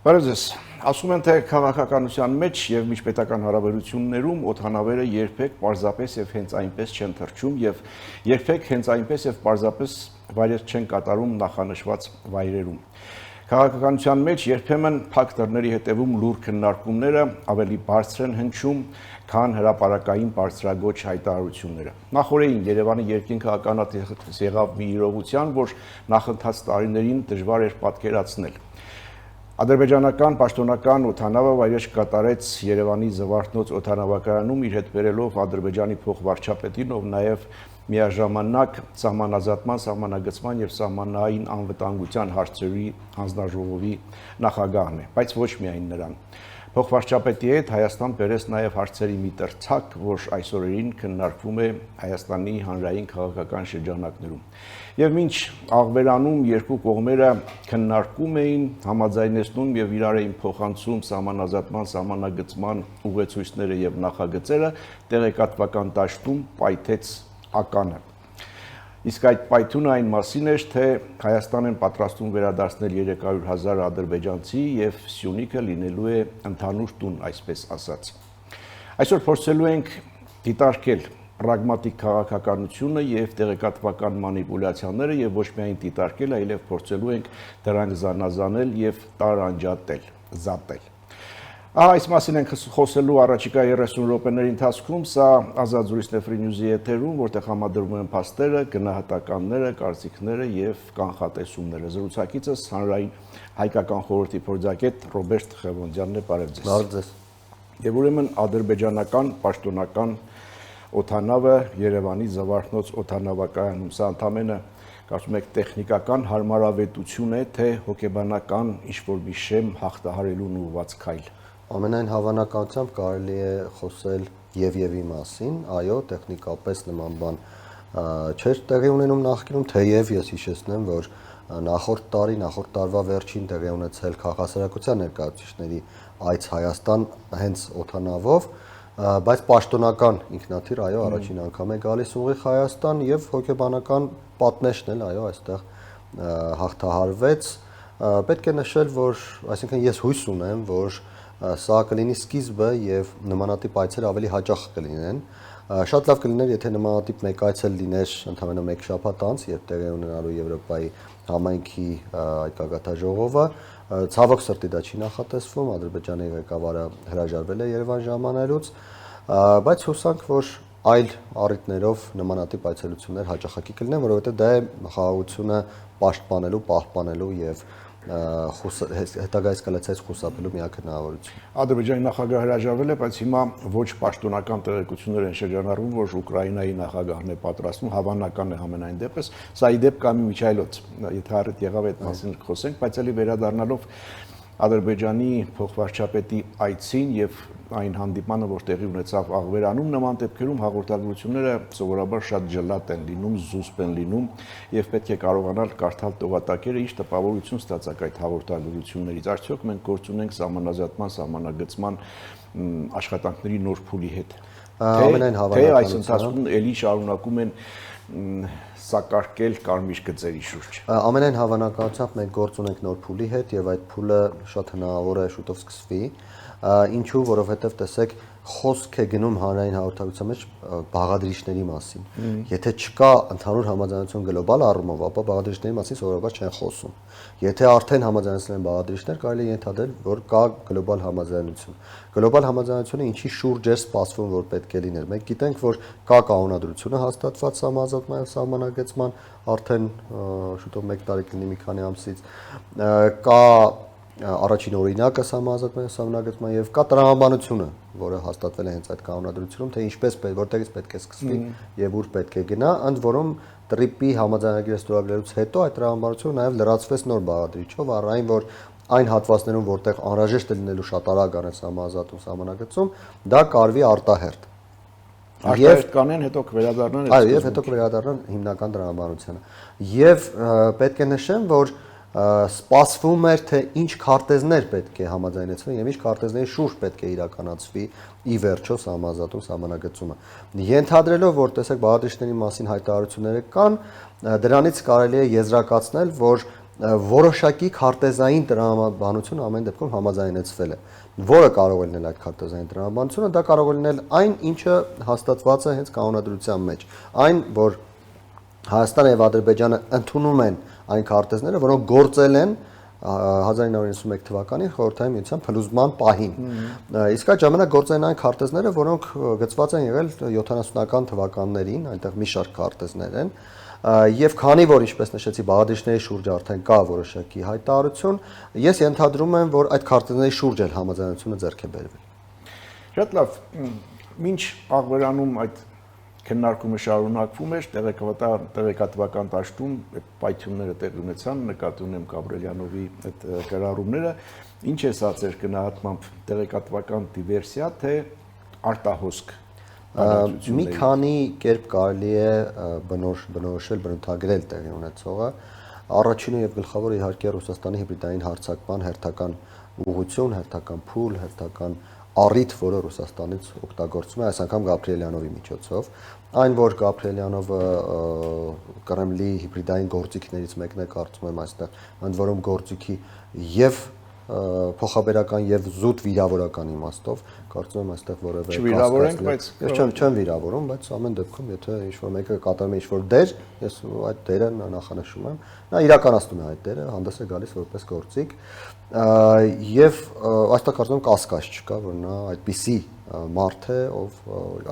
Բարև ձեզ։ Ասում են, թե քաղաքականության մեջ եւ միջպետական հարաբերություններում օդանավերը երբեք պարզապես եւ հենց այնպես չեն թռչում եւ երբեք հենց այնպես եւ պարզապես վայրեր չեն կատարում նախանշված վայրերում։ Քաղաքականության մեջ երբեմն փակ դռների հետևում լուր քննարկումները ավելի բարձր են հնչում, քան հրապարակային բարձրագույն հայտարարությունները։ Նախորդին Երևանի երկինքը ականատես եղավ մի իրողության, որ նախընթաց տարիներին դժվար էր պատկերացնել։ Ադրբեջանական պաշտոնական օդանավը վայրէջք կատարեց Երևանի Զվարթնոց օդանավակայանում իր հետ բերելով Ադրբեջանի փոխվարչապետին, ով նաև միաժամանակ սահմանազատման, սահմանագծման եւ սահմանային անվտանգության հարցերի հանձնաժողովի նախագահն է, բայց ոչ միայն նրան։ Փոխվարչապետի հետ Հայաստան բերեց նաև հարցերի մի տրցակ, որ այսօրերին քննարկվում է Հայաստանի հանրային քաղաքական շրջանակներում։ Եվ մինչ աղբերանում երկու կողմերը քննարկում էին, համաձայնեցնում եւ իրար էին փոխանցում սահմանազատման, սահմանագծման ուղեցույցները եւ նախագծերը, տեղեկատվական դաշտում պայթեց ականը։ Իսկ այդ պայթյունը այն մասին էր, թե Հայաստան են պատրաստում վերադարձնել 300,000 ադրբեջանցի եւ Սյունիքը լինելու է ընդհանուր տուն, այսպես ասած։ Այսօր փորձելու ենք դիտարկել պրագմատիկ քաղաքականությունը եւ տեղեկատվական մանիպուլյացիաները եւ ոչ միայն դիտարկել, այլև փորձելու ենք դրանք զանազանել եւ տարանջատել, զատել։ Այս մասին ենք խոսելու առաջիկա 30 րոպեների ընթացքում, սա Ազատ զրույցն է Free News-ի եթերում, որտեղ համադրվում են փաստերը, գնահատականները, կարծիքները եւ կանխատեսումները։ Զրուցակիցս հանրային հայկական խորհրդի փորձագետ Ռոբերտ Ղևոնդյանն է, բարև ձեզ։ Բարև ձեզ։ Եվ ուրեմն ադրբեջանական պաշտոնական օդանավը Երևանի Զվարթնոց օդանավակայանում, սա ընդամենը կարծում եք տեխնիկական հարմարավետություն է, թե հոգեբանական ինչ-որ մի շեմ հաղթահարելուն ուղղված քայլ։ Ամենայն հավանականությամբ կարելի է խոսել եւ-ի մասին, այո, տեխնիկապես նման բան չէր տեղի ունենում նախկինում, թեև ես հիշեցնեմ, որ նախորդ տարվա վերջին տեղի ունեցել քաղաքասարակության ներկայացուցիչների այց Հայաստան հենց օդանավով, բայց պաշտոնական ինքնաթիռ, այո, առաջին անգամ է գալիս ուղիղ Հայաստան եւ հոգեբանական պատնեշն էլ, այո, այստեղ հաղթահարվեց։ Պետք է նշել, որ, այսինքն ես հույս ունեմ, որ սա կլինի սկիզբը եւ նմանատիպ այցեր ավելի հաճախ կլինեն։ Շատ լավ կլիներ, եթե նմանատիպ մեկ այցել լիներ ընդհանրապես մեկ շաբաթ անց, երբ տեղի ունենալու Եվրոպայի համայնքի այդ գագաթաժողովը, ցավոք սրտի դա չի նախատեսվում, Ադրբեջանի ղեկավարը հրաժարվել է Երևան ժամանելուց, բայց հուսանք, որ այլ առիթներով նմանատիպ այցելություններ հաճախակի կլինեն, որովհետեւ դա է խաղաղությունը պաշտպանելու, պահպանելու եւ հետագա էսկալացիայից խուսափելու միակ հնարավորություն։ Ադրբեջանի նախագահը հրաժարվել է, բայց հիմա ոչ պաշտոնական տեղեկություններ են շրջանառվում, որ Ուկրաինայի նախագահն է պատրաստվում, հավանական է համենայն դեպս, սա ի դեպ կա մի միջայլոց, եթե առիթ եղավ այդ մասին խոսենք, բայց ելի վերադառնալով Ադրբեջանի փոխվարչապետի այցին եւ այն հանդիպանը, որ տեղի ունեցավ Աղբերանում, նման դեպքերում հաղորդագրությունները սովորաբար շատ ջլատ են լինում, զուսպ են լինում եւ պետք է կարողանալ կարդալ տողատակերը, ինչ տպավորություն ստացակ այդ հաղորդագրություններից։ Արդյոք մենք գործ ունենք սահմանազատման, սահմանագծման աշխատանքների նոր փուլի հետ։ Ամենայն հավանականությամբ այս ընթացքում ելի շարունակում են սակարկել կարմիր գծերի շուրջ։ Ամենայն հավանականությամբ մենք գործ ունենք նոր փուլի հետ եւ այդ փուլը շատ հնարավոր է շուտով սկսվի։ Ինչու, որովհետեւ տեսեք, խոսք է գնում հանրային հաղորդակցության մեջ բաղադրիչների մասին։ Եթե չկա ընդհանուր համաձայնություն գլոբալ առումով, ապա բաղադրիչների մասին սովորաբար չեն խոսում։ Եթե արդեն համաձայնեցել են բաղադրիչներ, կարելի է ենթադրել, որ կա գլոբալ համաձայնություն։ Գլոբալ համաձայնությունը ինչի շուրջ է սպասվում, որ պետք է լիներ։ Մենք գիտենք, որ կա կանոնադրությունը հաստատված համազատման սահմանագծման, արդեն շուտով 1 տարի կլինի մի քանի ամսից, կա առաջին օրինակը համազատման սահմանագծման եւ կա տրամաբանությունը, որը հաստատվել է հենց այդ կանոնադրությունում, թե ինչպես որտեղից պետք է սկսվի եւ ուր պետք է գնա, ընդ որում տրիպի համաձայնագիրը ստորագրելուց հետո այդ տրամաբանությունը նաեւ լրացվեց նոր բաղադրիչով, առայն որ այն հատվածներում, որտեղ անհրաժեշտ է լինելու շատ արագ անել համազատում սահմանագծում, դա կարվի արտահերթ։ Արտահերթ կանեն, հետո կվերադառնան։ Այո, եւ հետո կվերադառնան հիմնական տրամաբանությանը։ Եվ պետք է նշեմ, որ սպասվում էր, թե ինչ քարտեզներ պետք է համաձայնեցվեն եւ ինչ քարտեզների շուրջ պետք է իրականացվի ի վերջո համազատում սահմանագծումը։ Ենթադրելով, որ տեսեք բաղադրիչների մասին հայտարարությունները կան, դրանից կարելի է եզրակացնել, որ որոշակի քարտեզային տրամաբանություն ամեն դեպքում համաձայնեցվել է, որը կարող է լինել այդ քարտեզային տրամաբանությունը, դա կարող է լինել այն, ինչը հաստատված է հենց կանոնադրության մեջ, այն, որ Հայաստանը եւ Ադրբեջանը ընդունում են այն քարտեզները, որոնք գործել են 1991 թվականին խորհրդային միության փլուզման պահին։ Իսկ այդ ժամանակ գործել են այն քարտեզները, որոնք գծված են եղել 70-ական թվականներին, այնտեղ մի շարք քարտեզներ են, եւ քանի որ ինչպես նշեցի, բաղադրիչների շուրջ արդեն կա որոշակի հայտարարություն, ես ենթադրում եմ, որ այդ քարտեզների շուրջ էլ համաձայնությունը ձեռք է բերվել։ Շատ լավ, մինչ աղբերանում այդ քննարկումը շարունակվում էր, տեղեկատվական դաշտում այդ պայթյունները տեղի ունեցան, նկատի ունեմ Գաբրելյանովի այդ գրառումները, ինչ է սա ձեր գնահատմամբ տեղեկատվական դիվերսիա, թե արտահոսք։ Մի քանի կերպ կարելի է բնորոշել, բնութագրել տեղի ունեցողը։ Առաջինը եւ գլխավորը իհարկե Ռուսաստանի հիբրիդային հարձակման հերթական ուղղություն, հերթական փուլ, հերթական առիթ, որը Ռուսաստանից օգտագործվում է, այս անգամ Գաբրիելյանովի միջոցով։ Այն, որ Գաբրիելյանովը Կրեմլի հիբրիդային գործիքներից մեկն է, կարծում եմ այստեղ ընդ որում գործիքի եւ փոխաբերական եւ զուտ վիրավորական իմաստով, կարծում եմ այստեղ որևէ չվիրավորենք, բայց ես չեմ վիրավորում, բայց ամեն դեպքում եթե ինչ-որ մեկը կատարում է ինչ-որ դեր, ես այդ դերը նախանշում եմ, նա իրականացնում է այդ դերը, հանդես է գալիս որպես գործիք, եւ այստեղ կարծում եմ կասկած չկա, որ նա այդպիսի մարդ է, ով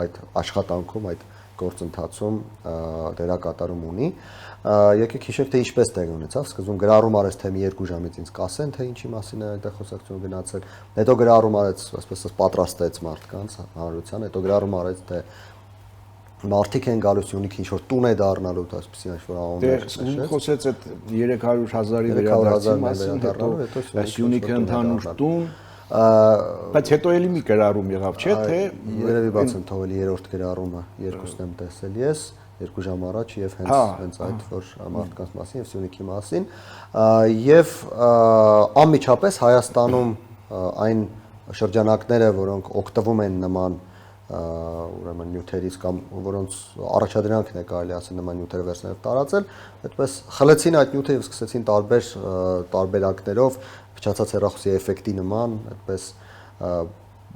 այդ աշխատանքում, այդ գործընթացում դերակատարում ունի։ Եկեք հիշենք, թե ինչպես տեղի ունեցավ, սկզբում գրառում արեց, թե մի 2 ժամից ինձ կասեն, թե ինչի մասին է այդտեղ խոսակցություն գնացել, հետո գրառում արեց, ասես պատրաստեց մարդկանց հանրության, հետո գրառում արեց, թե մարդիկ են գալուց Սյունիքի ինչ-որ տուն է դառնալու, այսպեսի ինչ-որ անուններ նշեց։ Խոսեց այդ 300,000-ի վերադարձի մասին, հետո Սյունիքը ընդհանուր տուն, բայց հետո էլի մի գրառում եղավ, չէ՞, թե երևի բաց են թողել երրորդ գրառումը, երկուսն եմ տեսել ես 2 ժամ առաջ եւ հենց այդ որ մարդկանց մասին եւ Սյունիքի մասին եւ անմիջապես Հայաստանում այն շրջանակները, որոնք օգտվում են նման ուրեմն նյութերից կամ որոնց առաջադրանքն է կարելի ասել նման նյութերը վերցնել տարածել, այդպես խլեցին այդ նյութը եւ սկսեցին տարբեր տարբերակներով փչացած հեռախոսի էֆեկտի նման այդպես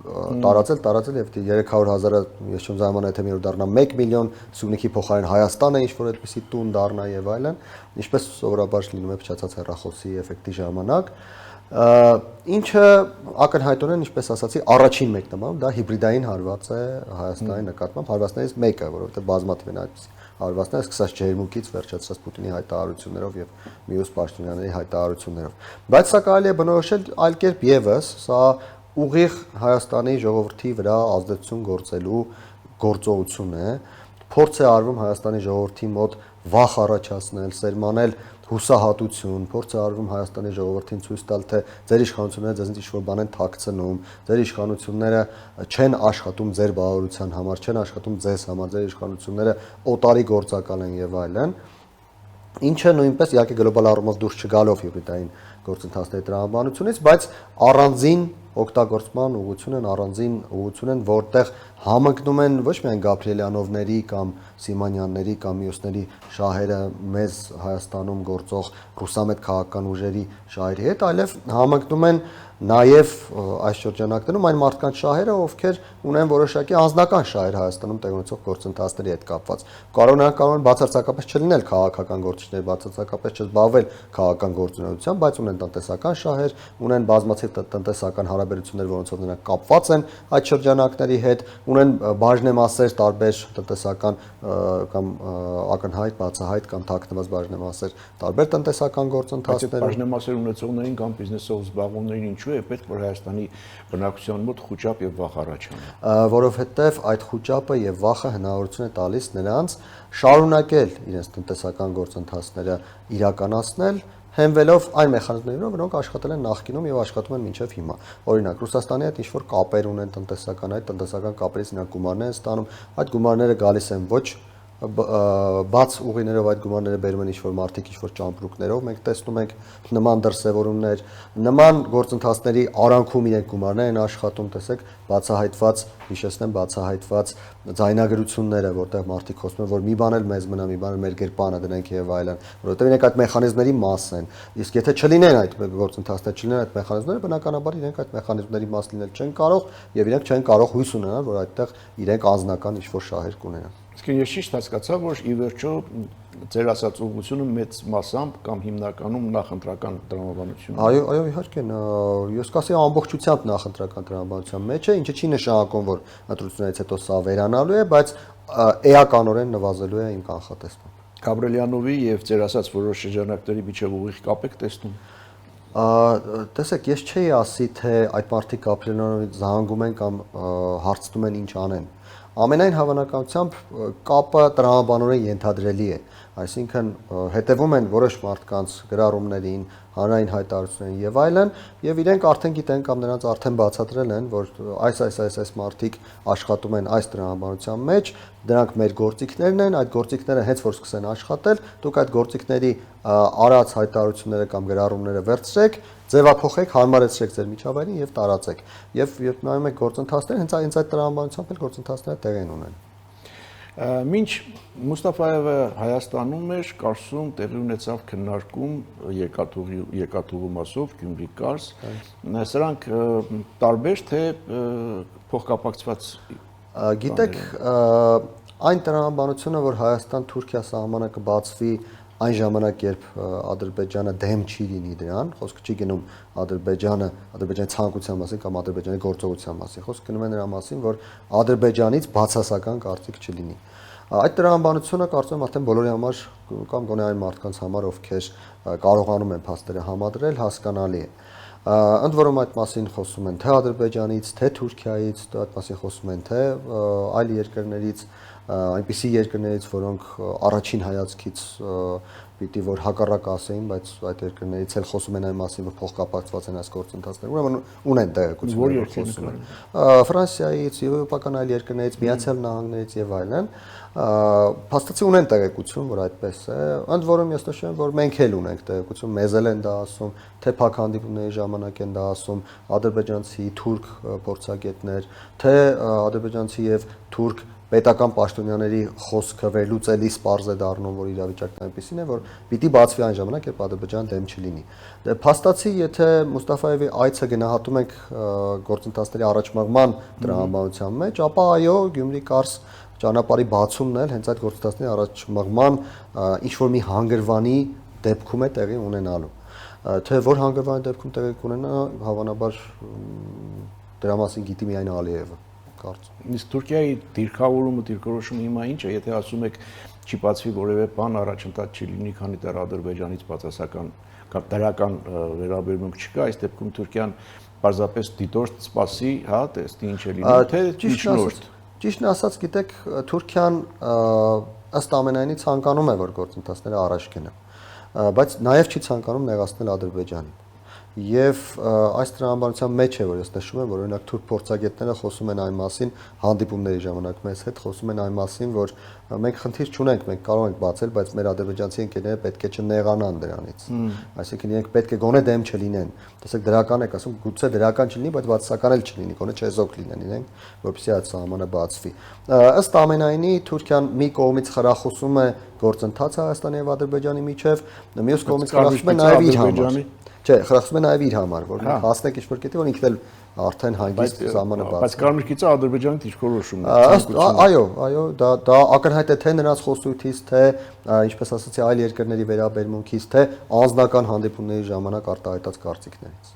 տարածել եւ 300,000-ը ես չեմ զարմանում եթե մի օր դառնա 1 միլիոն Սյունիքի փոխարեն Հայաստանը ինչ որ այդպեսի տուն դառնա եւ այլն, ինչպես սովորաբար լինում է փչացած հեռախոսի էֆեկտի ժամանակ, ինչը ակնհայտորեն ինչպես ասացի առաջին մեկնաբանում դա հիբրիդային հարված է Հայաստանի նկատմամբ հարվածներից մեկը, որովհետեւ բազմաթիվ են այդպես հարվածները սկսած ջերմուկից վերջացած Պուտինի հայտարարություններով եւ մյուս պաշտոնյաների հայտարարություններով, բայց սա կարելի է բնորոշել այլ կերպ եւս, սա ուղիղ Հայաստանի ժողովրդի վրա ազդեցություն գործելու գործողություն է, փորձ է արվում Հայաստանի ժողովրդի մոտ վախ առաջացնել, սերմանել հուսահատություն, փորձ է արվում Հայաստանի ժողովրդին ցույց տալ, թե ձեր իշխանությունները ձեզնից ինչ-որ բան են թաքցնում, ձեր իշխանությունները չեն աշխատում ձեր բավարարության համար, չեն աշխատում ձեզ համար, ձեր իշխանությունները օտարի գործակալ են եւ այլն, ինչը նույնպես իհարկե գլոբալ առումով դուրս չգալով հիբրիդային գործընթացների տրամաբանությունից, բայց առանձին օգտագործման ուղղություն են, առանձին ուղղություն են, որտեղ համընկնում են ոչ միայն Գաբրիելյանովների կամ Սիմանյանների կամ մյուսների շահերը մեզ Հայաստանում գործող ռուսամետ քաղաքական ուժերի շահերի հետ, այլև համընկնում են նաև այս շրջանակներում այն մարդկանց շահերը, ովքեր ունեն որոշակի անձնական շահեր Հայաստանում տեղ ունեցող գործընթացների հետ կապված։ Կարող են բացարձակապես չլինել քաղաքական գործիչներ, բացարձակապես չզբաղվել քաղաքական գործունեությամբ, բայց ունեն տնտեսական շահեր, ունեն բազմաթիվ տնտեսական հարաբերություններ, որոնցով նրանք կապված են այդ շրջանակների հետ, ունեն բաժնեմասեր տարբեր տնտեսական կամ ակնհայտ, բացահայտ կամ թաքնված բաժնեմասեր տարբեր տնտեսական գործընթացներում։ Բաժնեմասեր ունեցողներին կամ բիզնեսով զբաղվողներին ինչու է պետք որ Հայաստանի բնակչության մոտ խուճապ եւ վախ առաջանա։ Որովհետեւ այդ խուճապը եւ վախը հնարավորություն է տալիս նրանց շարունակել իրենց տնտեսական գործընթացները իրականացնել, հենվելով այն մեխանիզմներով, որոնք աշխատել են նախկինում եւ աշխատում են մինչեւ հիմա։ Օրինակ, Ռուսաստանի հետ ինչ-որ կապեր ունեն տնտեսական, այդ տնտեսական կապերից նրանք գումարներ են ստանում, այդ գումարները գալիս են ոչ բաց ուղիներով այդ գումարները բերում են ինչ-որ մարդիկ ինչ-որ ճամպրուկներով, մենք տեսնում ենք նման դրսևորումներ, նման գործընթացների արանքում իրենք գումարներ են աշխատում, տեսեք, բացահայտված, հիշեցնեմ, բացահայտված ձայնագրությունները, որտեղ մարդիկ խոսում են, որ մի բան էլ մեզ մնա, մի բան էլ մեր գրպանը դնենք եւ այլն, որովհետեւ իրենք այդ մեխանիզմների մաս են։ Իսկ եթե չլինեն այդ գործընթացները, չլինեն այդ մեխանիզմները, բնականաբար իրենք այդ մեխանիզմների մաս լինել չեն կարող եւ իրենք չեն կարող հույս ունենալ, որ այդտեղ իրենք անձնական ինչ-որ շահեր կունենան։ Իսկ ես ճիշտ հասկացա, որ ի վերջո ձեր ասած ուղղությունը մեծ մասամբ կամ հիմնականում նախընտրական տրամաբանություն է։ Այո, իհարկե, ես կասեի ամբողջությամբ նախընտրական տրամաբանության մեջ է, ինչը չի նշանակում, որ ընտրություններից հետո սա վերանալու է, բայց էականորեն նվազելու է իմ կանխատեսմամբ։ Գաբրելյանովի եւ ձեր ասած որոշ շրջանակների միջև ուղիղ կապ եք տեսնում։ Տեսեք, ես չէի ասի, թե այդ մարդիկ Գաբրելյանովից զանգում են կամ հարցնում են ինչ անեն։ Ամենայն հավանականությամբ կապը տրամաբանորեն ենթադրելի է, այսինքն հետևում են որոշ մարդկանց գրառումներին, հանրային հայտարարություններին եւ այլն, եւ իրենք արդեն գիտեն կամ նրանց արդեն բացատրել են, որ այս մարդիկ աշխատում են այս տրամաբանության մեջ, դրանք մեր գործիքներն են, այդ գործիքները հենց որ սկսեն աշխատել, դուք այդ գործիքների արած հայտարարությունները կամ գրառումները վերցրեք, ձևափոխեք, հարմարեցրեք ձեր միջավայրին եւ տարածեք։ Եվ երբ նայում եք գործընթացները, հենց այդ տրամաբանությամբ էլ գործընթացները տեղ են ունենում։ Մինչ Մուստաֆայևը Հայաստանում էր, Կարսում տեղի ունեցավ քննարկում երկաթուղու մասով Գյումրի Կարս։ Սրանք տարբեր թե փոխկապակցված։ Գիտեք, այն տրամաբանությունը, որ Հայաստան-Թուրքիա սահմանը կբացվի այն ժամանակ, երբ Ադրբեջանը դեմ չի լինի դրան, խոսքը չի գնում Ադրբեջանի ցանկության մասին կամ Ադրբեջանի գործողության մասին, խոսքը գնում է նրա մասին, որ Ադրբեջանից բացասական կարծիք չլինի։ Այդ տրամաբանությունը կարծում եմ արդեն բոլորի համար կամ գոնե այն մարդկանց համար, ովքեր կարողանում են փաստերը համադրել, հասկանալի է։ Ընդ որում այդ մասին խոսում են թե Ադրբեջանից, թե Թուրքիայից, այդ մասին խոսում են թե այլ երկրներից, այնպիսի երկրներից, որոնք առաջին հայացքից պիտի որ հակառակ ասեին, բայց այդ երկրներից էլ խոսում են այն մասին, որ փոխկապակցված են այս գործընթացները, ուրեմն ունեն տեղեկություն, որ խոսում են Ֆրանսիայից, եվրոպական այլ երկրներից, Միացյալ Նահանգներից եւ այլն, փաստացի ունեն տեղեկություն, որ այդպես է, ընդ որում ես նշում եմ, որ մենք էլ ունենք տեղեկություն, մեզ էլ են դա ասում, թե փակ հանդիպումների ժամանակ են դա ասում ադրբեջանցի, թուրք փորձագետներ, թե ադրբեջանցի եւ թուրք պետական պաշտոնյաների խոսքը վերլուծելիս պարզ է դառնում, որ իրավիճակն այնպեսին է, որ պիտի բացվի այն ժամանակ, երբ Ադրբեջանը դեմ չլինի։ Փաստացի, եթե Մուստաֆայևի այցը գնահատում ենք գործընթացների առաջմաղման տրամաբանության մեջ, ապա այո, Գյումրի Կարս ճանապարհի բացումն էլ հենց այդ գործընթացների առաջմաղման ինչ որ մի հանգրվանի դեպքում է տեղի ունենալու։ Թե որ հանգրվանի դեպքում տեղի կունենա, հավանաբար դրա մասին գիտի միայն Ալիևը։ Իսկ Թուրքիայի դիրքորոշումը հիմա ինչ է, եթե ասում եք չի բացվի որևէ բան, առաջընթաց չի լինի, քանի դեռ Ադրբեջանից բացասական կամ դրական վերաբերմունք չկա, այս դեպքում Թուրքիան պարզապես դիտորդ սպասի, հա, տեսնի ինչ է լինում, թե միջնորդ։ Ճիշտն ասած, գիտեք, Թուրքիան ըստ ամենայնի ցանկանում է, որ գործընթացները առաջ գնան, բայց նաև չի ցանկանում նեղացնել Ադրբեջանին։ Եվ այս տրամաբանության մեջ է, որ ես նշում եմ, որ օրինակ թուրք փորձագետները խոսում են այն մասին, հանդիպումների ժամանակ մեզ հետ խոսում են այն մասին, որ մենք խնդիր չունենք, մենք կարող ենք բացել, բայց մեր ադրբեջանցի ընկերները պետք է չնեղանան դրանից։ Այսինքն իրենք պետք է գոնե դեմ չլինեն։ Տեսեք, դրական եք ասում, գուցե դրական չլինի, բայց բացասական էլ չլինի, գոնե չեզոք լինեն իրենք, որպեսզի այդ սահմանը բացվի։ Ըստ ամենայնի Թուրքիան մի կողմից խրախուսում է գործընթացը Հայաստանի եւ Ադրբեջանի միջև, մյուս կողմից խրախուսում է նաեւ իր համար։ Չէ, խրախուսում է նաև իր համար, որ հասնեք ինչ-որ կետի, որ ինքն էլ արդեն հանգիստ սահմանը բացի։ Բայց Կարմիր գիծը Ադրբեջանի դիրքորոշումն է։ Այո, դա ակնհայտ է թե նրանց խոսույթից, թե ինչպես ասացի, այլ երկրների վերաբերմունքից, թե անձնական հանդիպումների ժամանակ արտահայտած կարծիքներից։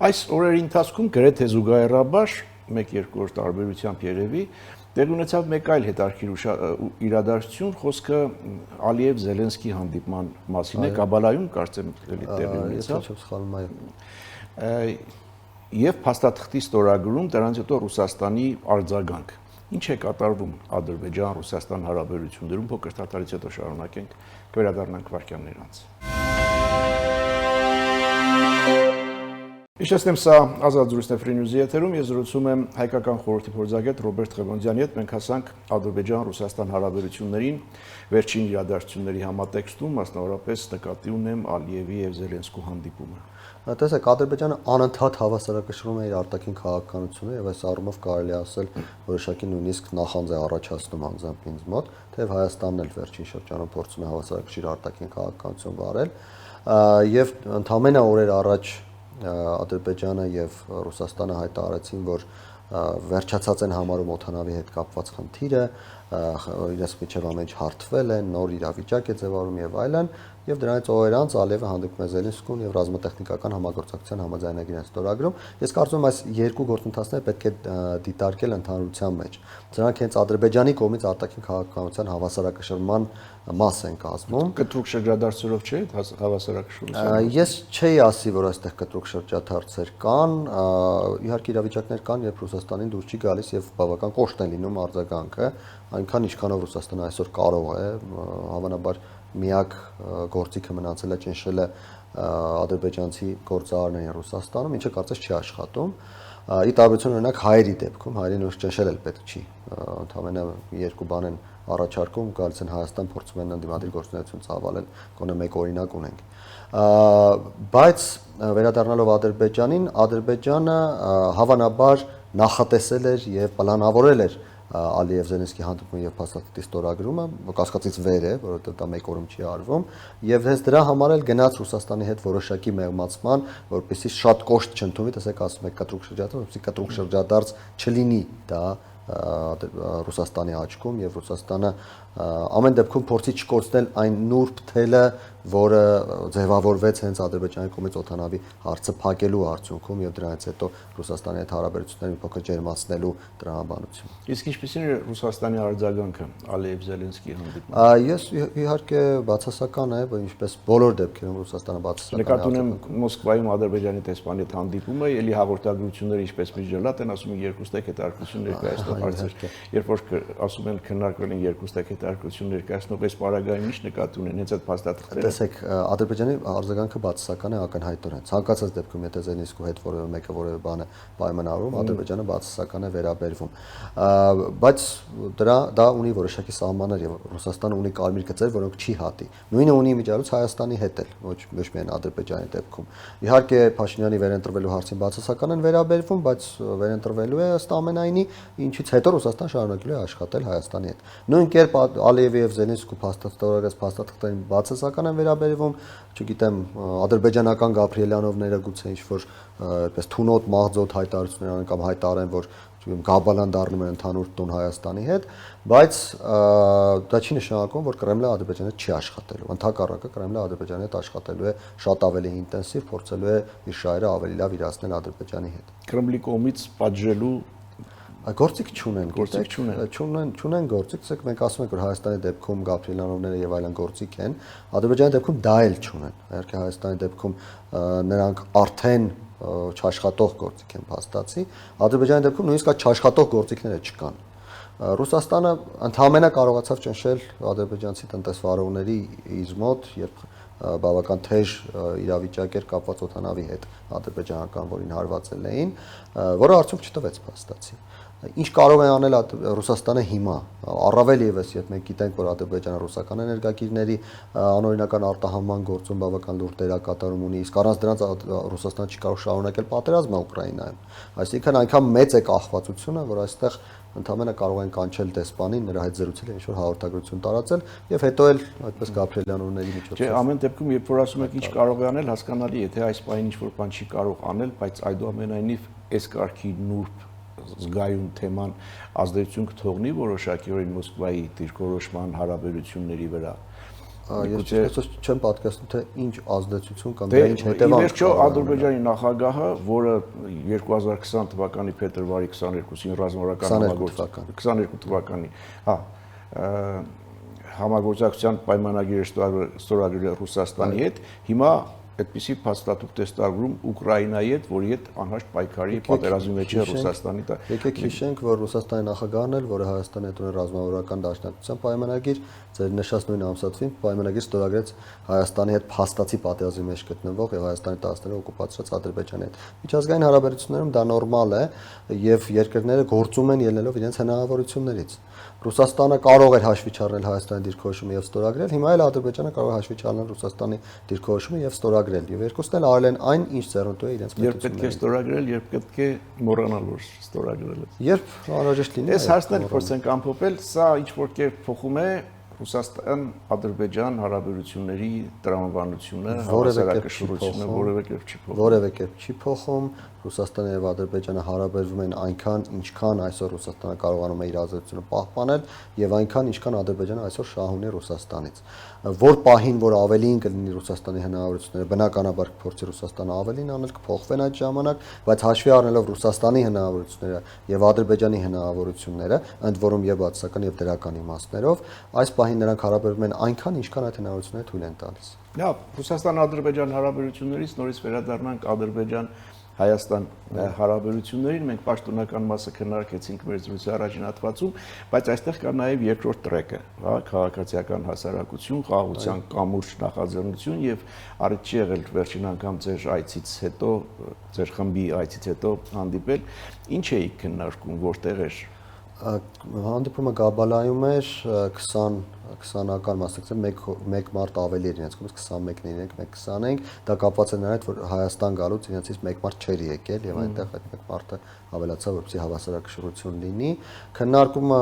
Այս օրերի ընթացքում գրեթե զուգահեռաբար 1-2 օր տարբերությամբ երևի տեղ ունեցավ մեկ այլ հետաքրքիր իրադարձություն, խոսքը Ալիև-Զելենսկի հանդիպման մասին է, Կաբալայում կարծեմ տեղի ունեցավ։ Եվ փաստաթղթի ստորագրում, դրանից հետո Ռուսաստանի արձագանք։ Ինչ է կատարվում Ադրբեջան-Ռուսաստան հարաբերություններում, փոքր դադարից հետո շարունակենք, կվերադառնանք վայրկյաններ անց։ Իհարկե, սա ազատ զրույցն է Free News-ի եթերում, ես զրուցում եմ հայկական խորհրդի փորձագետ Ռոբերտ Ղևոնդյանի հետ, մենք հասանք Ադրբեջան-Ռուսաստան հարաբերություններին, վերջին իրադարձությունների համատեքստում, մասնավորապես նկատի ունեմ Ալիևի եւ Զելենսկու հանդիպումը։ Տեսեք, Ադրբեջանը անընդհատ հավասարակշռում է իր արտաքին քաղաքականությունը եւ այս առումով կարելի ասել որոշակի նույնիսկ նախանձ է առաջացնում անձամբ ինձ մոտ, թեև Հայաստանն էլ վերջին շրջանում փորձում է հավասարակշիռ արտաքին քաղաքականություն վարել եւ ընդամենը օրեր առաջ Ադրբեջանը եւ Ռուսաստանը հայտարարեցին, որ վերջացած են համարում օդանավի հետ կապված խնդիրը, իրենց միջև ամեն ինչ հարթվել է, նոր իրավիճակ է ձևավորում եւ այլն, եւ դրանից օրեր անց Ալիևը հանդիպում է Զելենսկուն եւ ռազմատեխնիկական համագործակցության համաձայնագրին է ստորագրում։ Ես կարծում եմ այս երկու գործընթացները պետք է դիտարկել ընդհանրության մեջ։ Դրանք հենց Ադրբեջանի կողմից արտաքին քաղաքականության հավասարակշռման մաս են կազմում։ Կտրուկ շրջադարձերով չէ հավասարակշռությունը։ Ես չէի ասի, որ այստեղ կտրուկ շրջադարձեր կան, իհարկե իրավիճակներ կան, երբ Ռուսաստանին դուր չի գալիս եւ բավական կոշտ է լինում արձագանքը, այնքան ինչքանով Ռուսաստանը այսօր կարող է, հավանաբար միակ գործիքը մնացել է ճնշելը ադրբեջանցի գործարարներին Ռուսաստանում, ինչը կարծես չի աշխատում։ Ի տարբերություն օրինակ հայերի դեպքում, հայերին ուշ ճնշել էլ պետք չի։ Ընդհանրապես երկու բան են առաջարկում, գալիս են Հայաստան, փորձում են ընդդիմադիր գործունեություն ծավալել, գոնե մեկ օրինակ ունենք։ Բայց վերադառնալով Ադրբեջանին, Ադրբեջանը հավանաբար նախատեսել էր եւ պլանավորել էր Ալիև-Զելենսկի հանդիպումը եւ փաստաթղթի ստորագրումը, կասկածից վեր է, որովհետեւ դա մեկ օրում չի արվում, եւ հենց դրա համար էլ գնաց Ռուսաստանի հետ որոշակի մեղմացման, որպեսզի շատ կոշտ չընդունվի, տեսեք ասում եք կտրուկ շրջադարձ, որպեսզի կտրուկ շրջադարձ չլինի դա Ռուսաստանի աչքում եւ Ռուսաստանը ամեն դեպքում փորձի չկորցնել այն նուրբ թելը, որը ձևավորվեց հենց Ադրբեջանի կողմից օդանավի հարցը փակելու արդյունքում եւ դրանից հետո Ռուսաստանի հետ հարաբերությունները մի փոքր ջերմացնելու տրամաբանություն։ Իսկ ինչպիսին է Ռուսաստանի արձագանքը Ալիև-Զելենսկի հանդիպմանը։ Ես իհարկե բացասական է, որ ինչպես բոլոր դեպքերում Ռուսաստանը բացասական է։ Նկատի ունեմ Մոսկվայում Ադրբեջանի տեսփանի հետ հանդիպումը, ելի հաղորդագրությունները ինչպես միջելատ են, ասում են երկուստեք հետարկություն ներկայացնող հարցեր։ Երբ որ ասում են քննարկվել են երկուստեք հետարկություն ներկայացնող, այս պարագայում ինչ նկատի ունեն հենց այդ փաստաթղթերը։ Տեսեք, Ադրբեջանի արձագանքը բացասական է ակնհայտորեն։ Ցանկացած դեպքում, եթե Զելենսկու հետ որևէ մեկը որևէ բան է պայմանավորում, Ադրբեջանը բացասական է վերաբերվում։ Բայց դա ունի որոշակի սահմաններ եւ Ռուսաստանը ունի կարմիր գծեր, որոնք չի հատի։ Նույնը ունի միջալուց Հայաստանի հետ էլ, ոչ միայն Ադրբեջանի դեպքում։ Իհարկե Փաշինյանի վերընտրվելու հարցին բացասական են վերաբերվում, բայց վերընտրվելու է ըստ ամենայնի, ինչից հետո Ռուսաստան շարունակելու է աշխատել Հայաստանի հետ։ Նույն կերպ Ալիևի եւ Զելենսկու փաստաթղթերին բացասական են վերաբերվում, չգիտեմ, ադրբեջանական Գաբրիելյանովները գուցե ինչ-որ այդպես թունոտ մաղձոտ հայտարարություններ անեն կամ հայտարարեն, որ գաբալան դառնում են ընդհանուր տուն Հայաստանի հետ, բայց դա չի նշանակում, որ Կրեմլը Ադրբեջանի հետ չի աշխատելու։ Ընդհակառակը Կրեմլը Ադրբեջանի հետ աշխատելու է շատ ավելի ինտենսիվ, փորձելու է իր շահերը ավելի լավ իրացնել Ադրբեջանի հետ։ Կրեմլի կողմից պատժելու գործիք չունեն, չունեն գործիք, ցեք մենք ասում ենք, որ Հայաստանի դեպքում Գաբրիելյանովները եւ այլն գործիք են, Ադրբեջանի դեպքում դա էլ չունեն։ Իհարկե Հայաստանի դեպքում նրանք արդեն չաշխատող գործիք են փաստացի, Ադրբեջանի դեպքում նույնիսկ այդ չաշխատող գործիքները չկան։ Ռուսաստանը ընդհանրապես կարողացավ ճնշել ադրբեջանցի տնտեսվարողների իր մոտ, երբ բավական թեժ իրավիճակ էր կապված օդանավի հետ ադրբեջանական, որին հարվածել էին, որը արդյունք չտվեց փաստացի։ Ինչ կարող է անել Ռուսաստանը հիմա, առավել եւս, երբ մենք գիտենք, որ Ադրբեջանը ռուսական էներգակիրների անօրինական արտահանման գործում բավական լուրջ դերակատարում ունի, իսկ առանց դրանց Ռուսաստանը չի կարող շարունակել պատերազմը Ուկրաինայում։ Այսինքն այնքան մեծ է կախվածությունը, որ այստեղ ընդհանրապես կարող են կանչել դեսպանին, նրա հետ զրուցել, ինչ-որ հաղորդագրություն տարածել եւ հետո էլ այդպես Գաբրիելյանովների միջոցով։ Չէ, ամեն դեպքում, երբ որ ասում եք ինչ կարող է անել, հասկանալի է, եթե այս պահին ինչ-որ բան չի կարող անել, բայց այդուամենայնիվ այս կարգի նուրբ զգայուն թեման ազդեցություն կթողնի որոշակի օրին Մոսկվայի դիրքորոշման հարաբերությունների վրա։ Ես այսօր չեմ պատկերացնում, թե ինչ ազդեցություն կամ դա ինչ հետևանք։ Վերջո Ադրբեջանի նախագահը, որը 2020 թվականի փետրվարի 22-ին ռազմավարական համագործակցության 22 թվականի, համագործակցության պայմանագիր ստորագրել Ռուսաստանի հետ, հիմա այդպիսի փաստաթուղթ տեստագրում Ուկրաինայի հետ, որի հետ անհաշտ պայքարի պատերազմի մեջ է Ռուսաստանի։ Եկեք հիշենք, որ Ռուսաստանի նախագահն էլ, որը Հայաստանի հետ ուներ ռազմավարական դաշնակցության պայմանագիր, ձեր նշած նույն ամսաթվին պայմանագիր ստորագրեց Հայաստանի հետ փաստացի պատերազմի մեջ գտնվող եւ Հայաստանի 10-ը օկուպացրած Ադրբեջանի հետ։ Միջազգային հարաբերություններում դա նորմալ է եւ երկրները գործում են ելնելով իրենց հնարավորություններից։ Ռուսաստանը կարող էր հաշվի չառնել Հայաստանի դիրքորոշումը եւ ստորագրել, հիմա էլ Ադրբեջանը կարող է հաշվի չառնել Ռուսաստանի դիրքորոշումը եւ ստորագրել։ Եվ երկուսն էլ արել են այն, ինչ ձեռնտու է իրենց պետություններին։ Երբ պետք է ստորագրել, երբ պետք է մոռանալ, որ ստորագրել է։ Երբ անհրաժեշտ լինի։ Այս հարցն էլ փորձենք ամփոփել, սա ինչ որ կերպ փոխում է Ռուսաստան-Ադրբեջան հարաբերությունների տրամաբանությունը, հավասարակշռությունը որևէ կերպ չի փոխում։ Որևէ կերպ չի փոխում։ Ռուսաստանը եւ Ադրբեջանը հարաբերվում են այնքան, ինչքան այսօր Ռուսաստանը կարողանում է իր ազատությունը պահպանել եւ այնքան, ինչքան Ադրբեջանը այսօր շահ ունի Ռուսաստանից։ Որ պահին, որ ավելին կլինի Ռուսաստանի հնարավորությունները, բնականաբար կփորձի Ռուսաստանը ավելին անել, կփոխվեն այդ ժամանակ, բայց հաշվի առնելով Ռուսաստանի հնարավորությունները եւ Ադրբեջանի հնարավորությունները, ընդ որում եւ բացասական եւ դրական իմաստներով, այս պահին նրանք հարաբերվում են այնքան, ինչքան այդ հնարավորությունները թույլ են տալիս։ Դա Ռուսաստան-Ադրբեջան հարաբերություններից նորից վերադառնանք Ադրբեջան-Հայաստան հարաբերություններին, մենք պաշտոնական մասը քննարկեցինք մեր զրույցի առաջին հատվածում, բայց այստեղ կա նաև երկրորդ տրեկը, հա, քաղաքացիական հասարակություն, խաղաղության կամուրջ նախաձեռնություն եւ առիթ չի եղել վերջին անգամ ձեր այցից հետո, ձեր խմբի այցից հետո հանդիպել, ինչ էիք քննարկում, որտեղ էր։ Հանդիպումը Գաբալայում էր 20-ական մասնակցել 1 մարդ ավելի էր իրենց կողմից 21-ն իրենք, մենք 20 ենք, դա կապված է նրա հետ, որ Հայաստան գալուց իրենցից 1 մարդ չէր եկել եւ այնտեղ այդ 1 մարդը ավելացավ, որպեսզի հավասարակշռություն լինի։ Քննարկումը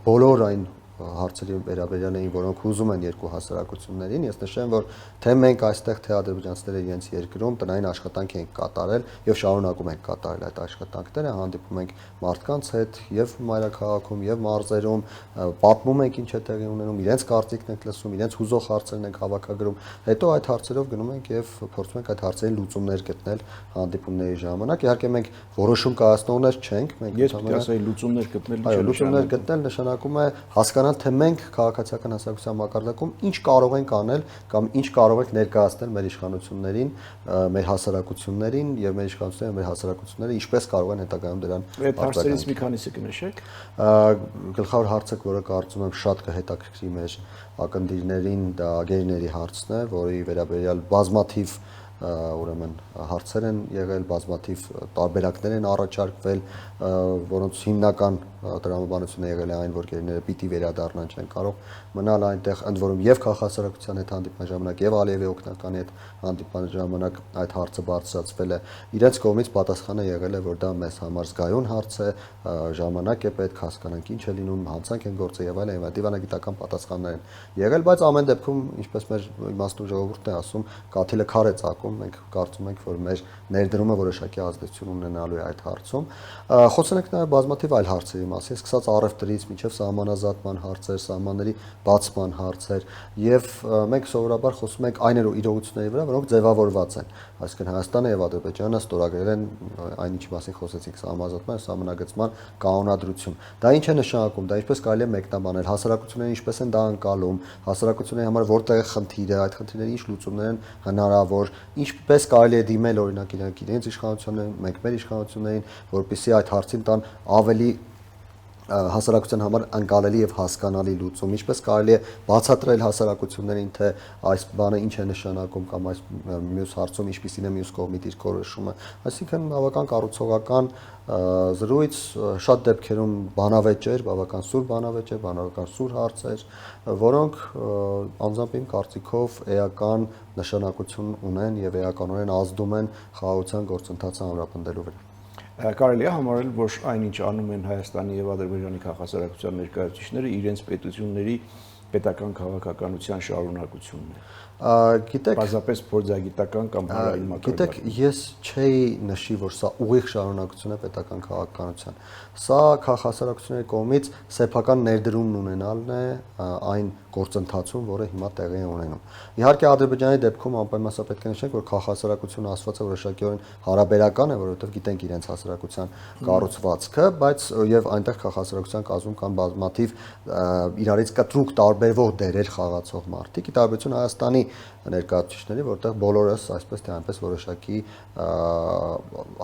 բոլոր այն հարցերի վերաբերյալ էին, որոնք հուզում են երկու հասարակություններին։ Ես նշեմ, որ թե մենք այստեղ, թե ադրբեջանցիները իրենց երկրում տնային աշխատանք են կատարել եւ շարունակում են կատարել այդ աշխատանքները, հանդիպում ենք մարդկանց հետ եւ մայրաքաղաքում եւ մարզերում, պատմում ենք ինչ է տեղի ունենում, իրենց կարծիքն ենք լսում, իրենց հուզող հարցերն ենք հավաքագրում, հետո այդ հարցերով գնում ենք եւ փորձում ենք այդ հարցերին լուծումներ գտնել հանդիպումների ժամանակ։ Իհարկե մենք որոշում կայացնողներ չենք, մենք ասայի լուծումներ գտնել չէ։ Լուծումներ գտնել նշանակում է հասկանալ, թե մենք քաղաքացիական հասարակության մակարդակում ինչ կարող ենք անել կամ ինչ կարող ենք ներկայացնել մեր իշխանություններին, մեր հասարակություններին եւ մեր իշխանությունները, մեր հասարակությունները ինչպես կարող են հետագայում դրան այդ հարցերից մի քանիսը կնշեք։ Գլխավոր հարցը, որը կարծում եմ շատ կհետաքրքրի մեր ակնդիրներին, դա գերիների հարցն է, որի վերաբերյալ բազմաթիվ ուրեմն հարցեր են եղել, բազմաթիվ տարբերակներ են առաջարկվել, որոնց հիմնական տրամաբանությունը եղել է այն, որ գերիները պիտի վերադառնան, չեն կարող մնալ այնտեղ, ընդ որում եւ քաղաքասարակության հետ հանդիպման ժամանակ եւ Ալիևի օգնականի հետ հանդիպման ժամանակ այդ հարցը բարձրացվել է։ Իրենց կողմից պատասխանը եղել է, որ դա մեզ համար զգայուն հարց է, ժամանակ է պետք հասկանանք ինչ է լինում, հանցանք են գործը եւ այլն, դիվանագիտական պատասխաններ են եղել, բայց ամեն դեպքում, ինչպես մեր իմաստուն ժողովուրդն է ասում, կաթիլը քար է ծակում, մենք կարծում ենք, որ մեր ներդրումը որոշակի ազդեցություն ունենալու է այդ հարցում։ Խոսել ենք նաև բազմաթիվ այլ հարցերի մասին, սկսած առևտրից մինչև սահմանազատման հարցեր, սահմանների բացման հարցեր, եւ մենք սովորաբար խոսում ենք այն իրողությունների վրա, որոնք ձևավորված են, այսինքն Հայաստանը եւ Ադրբեջանը ստորագրել են այն ինչի մասին խոսեցինք, սահմանազատման, սահմանագծման կանոնադրություն։ Դա ինչ է նշանակում, դա ինչպես կարելի է մեկնաբանել, հասարակությունները ինչպես են դա անցալում, հասարակությունների համար որտեղ է խնդիրը, այդ խնդիրների ինչ լուծումներ են հնարավոր, ինչպես կարելի է դիմել օրինակ իրենց իշխանություններին, մենք մեր իշխանություններին, որպեսզի այդ հարցին տան ավելի հասարակության համար անկալելի եւ հասկանալի լուծում, ինչպես կարելի է բացատրել հասարակություններին, թե այս բանը ինչ է նշանակում կամ այս մյուս հարցում ինչպիսին է մյուս կողմի դիրքորոշումը, այսինքն բավական կառուցողական զրույց, շատ դեպքերում բանավեճեր, բավական սուր բանավեճեր, բավական սուր հարցեր, որոնք անձամբ իմ կարծիքով էական նշանակություն ունեն եւ էականորեն ազդում են խաղաղության գործընթացը ամրապնդելու վրա։ Կարելի է համարել, որ այնինչ անում են Հայաստանի եւ Ադրբեջանի քաղաքասարակության ներկայացուցիչները իրենց պետությունների պետական քաղաքականության շարունակությունն է։ Գիտեք, բազապես փորձագիտական կամ հանրային մակարդակում։ Գիտեք, ես չէի նշի, որ սա ուղիղ շարունակություն է պետական քաղաքականության։ Սա քաղաքասարակությունների կողմից սեփական ներդրումն ունենալն է այն գործընթացում, որը հիմա տեղի է ունենում։ Իհարկե Ադրբեջանի դեպքում անպայման սա պետք է նշենք, որ քաղաքասարակությունը ասվածը որոշակիորեն հարաբերական է, որովհետև գիտենք իրենց հասարակության կառուցվածքը, բայց եւ այնտեղ քաղաքասարակության կազմում կան բազմաթիվ իրարից կտրուկ տարբերվող դերեր խաղացող մարդիկ, ի տարբերություն Հայաստանի ներկայացուցիչների, որտեղ բոլորս այսպես թե այնպես որոշակի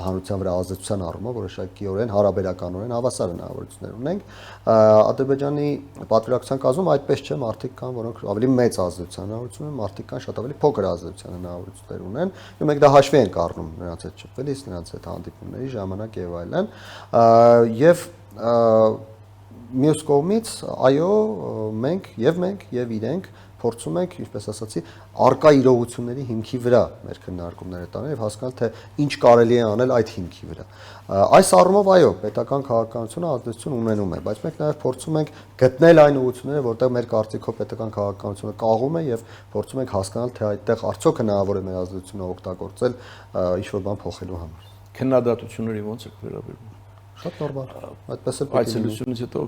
հանրության վրա ազդեցության առումով որոշակիորեն հարաբերականորեն հավասար հնարավորություններ ունենք։ Ադրբեջանի պատվիրակության կազմում այդպես չէ, մարդիկ կան, որոնք ավելի մեծ ազդեցության հնարավորություն ունեն, մարդիկ կան շատ ավելի փոքր ազդեցության հնարավորություններ ունեն, ու մենք դա հաշվի ենք առնում նրանց հետ շփվելիս, նրանց հետ հանդիպումների ժամանակ եւ այլն։ Եվ մյուս կողմից, այո, մենք եւ իրենք փորձում ենք, ինչպես ասացի, արկա իրողությունների հիմքի վրա մեր քննարկումները տանել եւ հասկանալ, թե ինչ կարելի է անել այդ հիմքի վրա։ Այս առումով, այո, պետական քաղաքականությունը ազդեցություն ունենում է, բայց մենք նաեւ փորձում ենք գտնել այն ուղղությունները, որտեղ մեր կարծիքով պետական քաղաքականությունը կաղում է եւ փորձում ենք հասկանալ, թե այդտեղ արդյոք հնարավոր է մեր ազդեցությունը օգտագործել ինչ-որ բան փոխելու համար։ Քննադատությունների ո՞նց եք վերաբերվում։ Շատ նորմալ։ Այդպես էլ պիտի լինի։ Այցելությունից հետո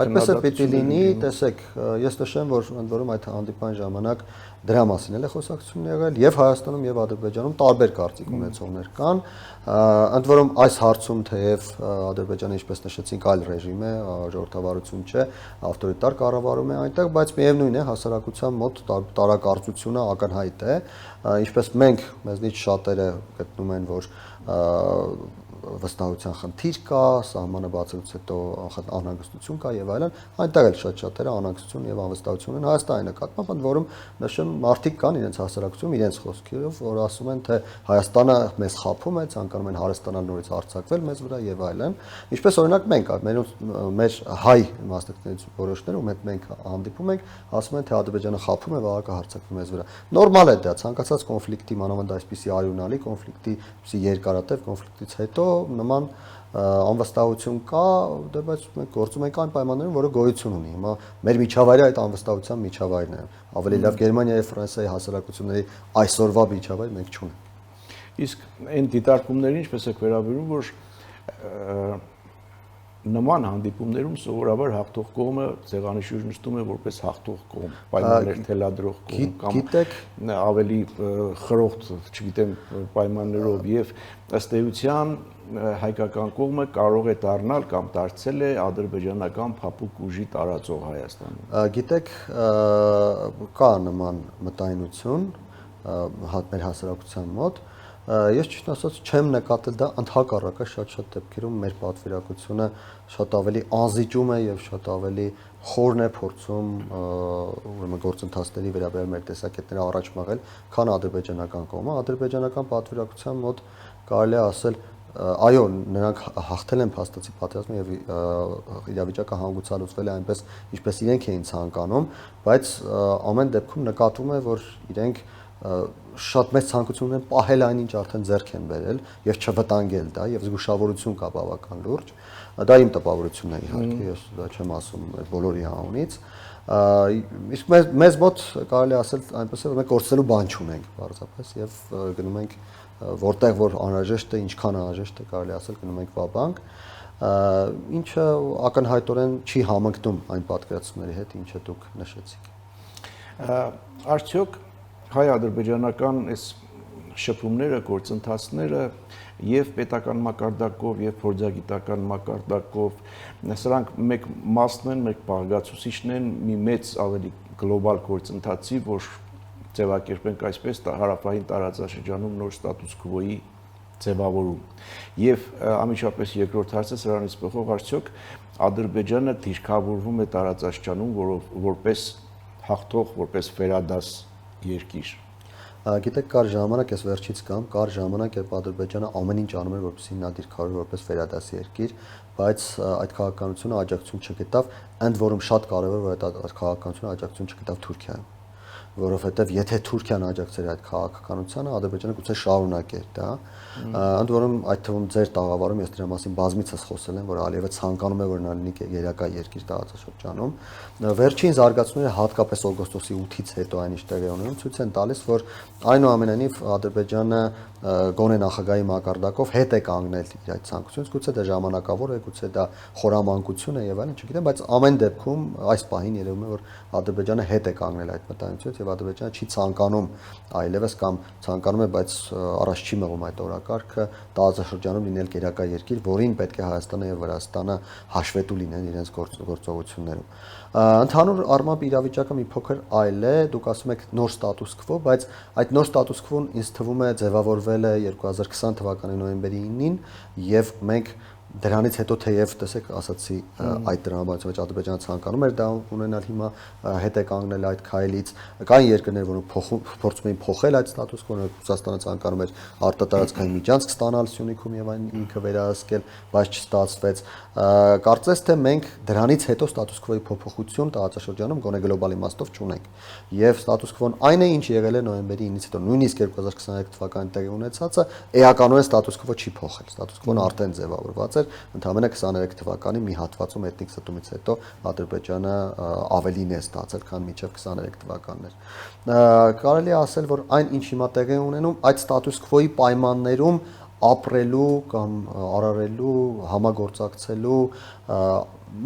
այդպես էլ պիտի լինի, տեսեք, ես նշեմ, որ ընդ որում այդ հանդիպման ժամանակ դրա մասին էլ է խոսակցություն եղել եւ Հայաստանում եւ Ադրբեջանում տարբեր կարծիք ունեցողներ կան։ Ընդ որում այս հարցում թեև Ադրբեջանը, ինչպես նշեցինք, այլ ռեժիմ է, ժողովրդավարություն չէ, ավտորիտար կառավարում է այնտեղ, բայց միևնույն է, հասարակության մոտ տարակարծությունը ակնհայտ է, ինչպես մենք մեզնից շատերը գտնում են, որ վստահության խնդիր կա, սահմանը բացելուց հետո անհանգստություն կա եւ այլն, այնտեղ էլ շատ-շատերը անհանգստություն եւ անվստահություն են Հայաստանի նկատմամբ, ընդ որում նշեմ մարդիկ կան իրենց հասարակությունում իրենց խոսքերով, որ ասում են, թե Հայաստանը մեզ խաբում է, ցանկանում են հարստանալ նորից հարձակվել մեզ վրա եւ այլն, ինչպես օրինակ մենք մեր հայ մասնակիցներից որոշները, ում հետ մենք հանդիպում ենք, ասում են, թե Ադրբեջանը խաբում է, վաղակա հարձակվում մեզ վրա։ Նորմալ է դա, ցանկացած կոնֆլիկտի, մանավանդ այսպիսի արյունալի կոնֆլիկտի, երկարատև կոնֆլիկտից հետո նման անվստահություն կա, դե բայց մենք գործում ենք այն պայմաններում, որը գոյություն ունի։ Հիմա մեր միջավայրը այդ անվստահության միջավայրն է։ Ավելի լավ Գերմանիայի, Ֆրանսիայի հասարակությունների այսօրվա միջավայր մենք չունենք։ Իսկ այն դիտարկումներին ինչպես եք վերաբերում, որ նման հանդիպումներում սովորաբար հաղթող կողմը ցեղանի շուրջ նստում է որպես հաղթող կողմ, պայմաններ թելադրող կողմ կամ ավելի խրոխտ, չգիտեմ, պայմաններով եւ ըստ էության հայկական կողմը կարող է դառնալ կամ դարձել է ադրբեջանական փափուկ ուժի տարածող Հայաստանում։ Գիտեք, կա նման մտայնություն մեր հասարակության մոտ։ Ես ճիշտ ասած չեմ նկատել դա, ընդհակառակը շատ դեպքերում մեր պատվիրակությունը շատ ավելի անզիջում է եւ շատ ավելի խորն է փորձում ուրեմն գործընթացների վերաբերյալ մեր տեսակետները առաջ մղել, քան ադրբեջանական կողմը։ Ադրբեջանական պատվիրակության մոտ կարելի է ասել այո, նրանք հաղթել են փաստացի պատերազմը եւ իրավիճակը հանգուցալուծվել է այնպես, ինչպես իրենք էին ցանկանում, բայց ամեն դեպքում նկատվում է, որ իրենք շատ մեծ ցանկություն ունեն պահել այնինչ արդեն ձեռք են բերել եւ չվտանգել դա եւ զգուշավորություն կա բավական լուրջ։ Դա իմ տպավորությունն է իհարկե, ես դա չեմ ասում բոլորի անունից։ Իսկ մեզ մոտ կարելի ասել այնպես է, որ մենք կորցնելու բան չունենք պարզապես եւ գնում ենք որտեղ որ անհրաժեշտ է, ինչքան անհրաժեշտ է, կարելի ասել գնում ենք վաբանկ, ինչը ակնհայտորեն չի համընկնում այն պատկերացումների հետ, ինչը դուք նշեցիք։ Արդյոք հայ-ադրբեջանական այս շփումները, գործընթացները եւ պետական մակարդակով եւ փորձագիտական մակարդակով սրանք մեկ մասն են, մեկ բաղկացուցիչն են մի մեծ ավելի գլոբալ գործընթացի, որ ձևակերպենք այսպես հարավային տարածաշրջանում նոր ստատուս քվոյի ձևավորում։ Եվ ամիջապես երկրորդ հարցը սրանից բխող արդյոք Ադրբեջանը դիրքավորվում է տարածաշրջանում որպես հաղթող, որպես վերադաս երկիր։ Գիտեք, կար ժամանակ, ես վերջից կամ, կար ժամանակ, երբ Ադրբեջանը ամեն ինչ անում էր, որպեսզի նա դիրքավորվի որպես վերադաս երկիր, բայց այդ քաղաքականությունը աջակցություն չգտավ, ընդ որում շատ կարևոր որ այդ քաղաքականությունը աջակցություն չգտավ Թուրքիայում, որովհետև եթե Թուրքիան աջակցեր այդ քաղաքականությանը, Ադրբեջանը գուցե շարունակեր դա։ Ընդ որում այդ թվում ձեր տաղավարում ես դրա մասին բազմիցս խոսել եմ, որ Ալիևը ցանկանում է որ նա լինի գերակա երկիր տարածաշրջանում։ Վերջին զարգացումները հատկապես օգոստոսի 8-ից հետո այնիշ տեղի ունենում ցույց են տալիս, որ այնուամենայնիվ Ադրբեջանը գոնե նախագահի մակարդակով հետ է կանգնել իր այդ ցանկությունից, գուցե դա ժամանակավոր է, գուցե դա խորամանկություն է եւ այլն, չգիտեմ, բայց ամեն դեպքում այս պահին երևում է որ Ադրբեջանը հետ է կանգնել այդ մտայնությունից որովհետև Ադրբեջանը չի ցանկանում այլևս կամ ցանկանում է, բայց առաջ չի մղում այդ օրակարգը տարածաշրջանում լինել գերակա երկիր, որին պետք է Հայաստանը եւ Վրաստանը հաշվետու լինեն իրենց գործողություններում։ Ընդհանուր առմամբ իրավիճակը մի փոքր այլ է, դուք ասում եք նոր ստատուս քվո, բայց այդ նոր ստատուս քվոն ինձ թվում է ձևավորվել է 2020 թվականի նոյեմբերի 9-ին եւ մենք դրանից հետո թեև տեսեք ասացի այդ դրամաբանության մեջ Ադրբեջանը ցանկանում էր դա ունենալ հիմա հետ է կանգնել այդ քայլից կային երկրներ որոնք փորձում էին փոխել այդ ստատուս քվոն Ռուսաստանը ցանկանում էր արտատարածքային միջանցք ստանալ Սյունիքում եւ այն ինքը վերահսկել բայց չստացվեց կարծես թե մենք դրանից հետո ստատուս քվոյի փոփոխություն տարածաշրջանում գոնե գլոբալ իմաստով չունենք եւ ստատուս քվոն այն է ինչ եղել է նոյեմբերի 9-ից հետո նույնիսկ 2023 թվականին տեղի ունեցածը էականորեն ստատուս քվո չի փոխել ստատուս քվոն արդեն ձևավորված էր ընդհանրապես 23 թվականի մի հատվածում էթնիկ ստումից հետո Ադրբեջանը ավելին է ստացել, քան մինչև 23 թվականն էր։ Կարելի է ասել, որ այն ինչ հիմա տեղի ունենում, այդ ստատուս քվոյի պայմաններում ապրելու կամ արարելու, համագործակցելու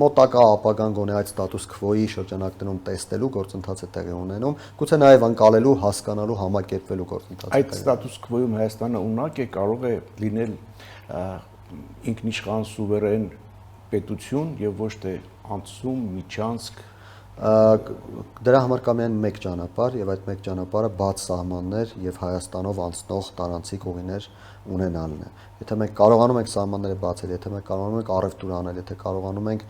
մոտակա ապագան գոնե այդ ստատուս քվոյի շրջանակներում տեսնելու գործընթաց է տեղի ունենում, գուցե նաև անցալելու, հասկանալու, համակերպվելու գործընթաց։ Այդ ստատուս քվոյում Հայաստանը ունակ է կարող է լինել ինքնիշխան սուվերեն պետություն եւ ոչ թե անցում միջանցք դրա համար կա միայն մեկ ճանապարհ եւ այդ մեկ ճանապարհը բաց սահմաններ եւ Հայաստանով անցնող տարանցիկ ուղիներ ունենալն է։ Եթե մենք կարողանում ենք սահմանները բացել, եթե մենք կարողանում ենք առևտուր անել, եթե կարողանում ենք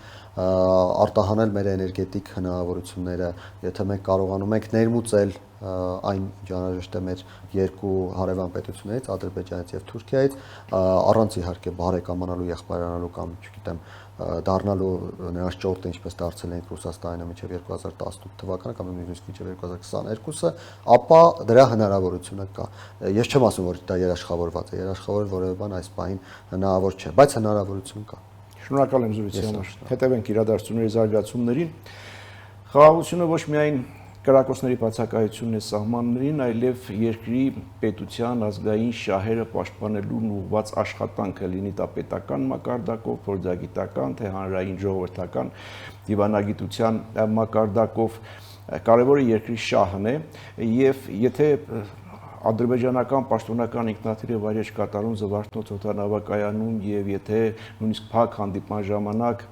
արտահանել մեր էներգետիկ հնարավորությունները, եթե մենք կարողանում ենք ներմուծել այն ճանաչել է մեր երկու հարևան պետություններից Ադրբեջանից եւ Թուրքիայից առանց իհարկե բարեկամանալու եղբայրանալու կամ չգիտեմ դառնալու նրանց ճորտը ինչպես դարձել ենք Ռուսաստանը մինչև 2018 թվականը կամ նույնիսկ մինչև 2022-ը, ապա դրա հնարավորությունը կա։ Ես չեմ ասում, որ դա երաշխավորված է, երաշխավոր որևէ բան այս պահին հնարավոր չէ, բայց հնարավորություն կա։ Շնորհակալ եմ զրույցի համար։ Հետևենք իրադարձությունների զարգացումներին։ Խաղաղությունը ոչ միայն կրակոցների բացակայությունն է սահմաններին, այլև երկրի պետության ազգային շահերը պաշտպանելուն ուղղված աշխատանքը լինի դա պետական մակարդակով, փորձագիտական, թե հանրային ժողովրդական դիվանագիտության մակարդակով կարևորը երկրի շահն է եւ եթե ադրբեջանական պաշտոնական ինքնաթիռի վայրեջ կատարում Զվարթնոց օդանավակայանում եւ եթե նույնիսկ փակ հանդիպման ժամանակ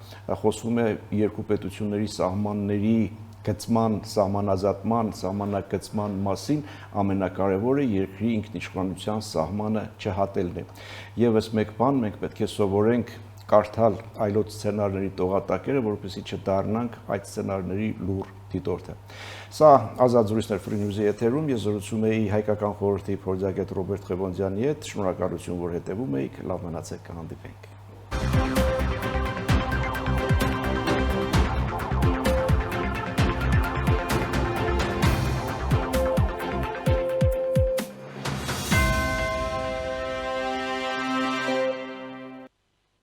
խոսվում է երկու պետությունների սահմանների գծման, սահմանազատման, սահմանակցման մասին ամենակարևորը երկրի ինքնիշխանության սահմանը չհատելն է։ Եվս մեկ բան մենք պետք է սովորենք կարդալ այլոց սցենարների տողատակերը, որպեսզի չդառնանք այդ սցենարների լուռ դիտորդը։ Սա ազատ զրույցներ Free News-ի եթերում ես զրուցում էի հայկական խորհրդի փորձագետ Ռոբերտ Ղևոնդյանի հետ։ Շնորհակալություն, որ հետևում եք, լավ մնացեք, կհանդիպենք։